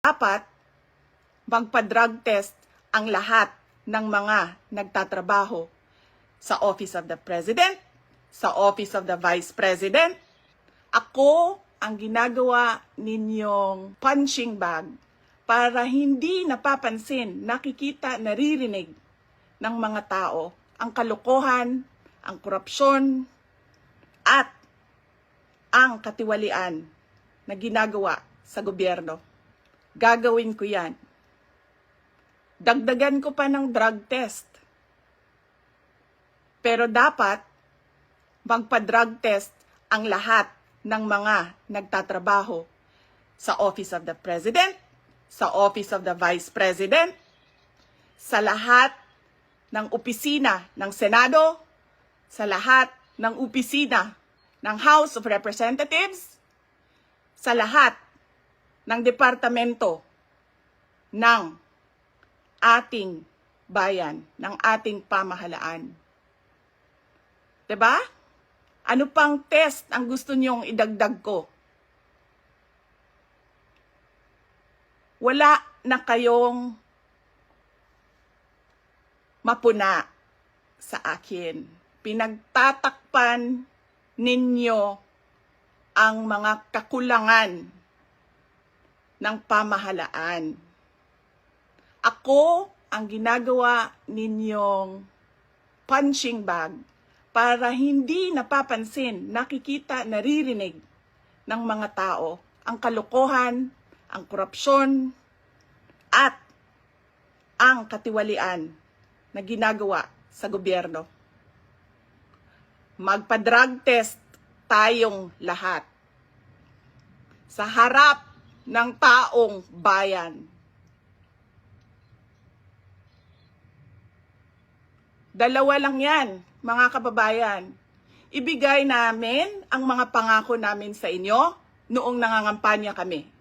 Dapat magpa-drug test ang lahat ng mga nagtatrabaho sa Office of the President, sa Office of the Vice President. Ako ang ginagawa ninyong punching bag para hindi napapansin, nakikita, naririnig ng mga tao ang kalokohan, ang korupsyon, at ang katiwalian na ginagawa sa gobyerno. Gagawin ko yan. Dagdagan ko pa ng drug test. Pero dapat magpa-drug test ang lahat ng mga nagtatrabaho sa Office of the President, sa Office of the Vice President, sa lahat ng opisina ng Senado, sa lahat ng opisina ng House of Representatives, sa lahat ng departamento ng ating bayan, ng ating pamahalaan. 'Di ba? Ano pang test ang gusto niyong idagdag ko? Wala na kayong mapuna sa akin. Pinagtatakpan ninyo ang mga kakulangan ng pamahalaan. Ako ang ginagawa ninyong punching bag para hindi napapansin, nakikita, naririnig ng mga tao ang kalokohan, ang korupsyon, at ang katiwalian na ginagawa sa gobyerno. Magpa-drug test tayong lahat sa harap ng taong bayan. Dalawa lang yan, mga kababayan. Ibigay namin ang mga pangako namin sa inyo noong nangangampanya kami.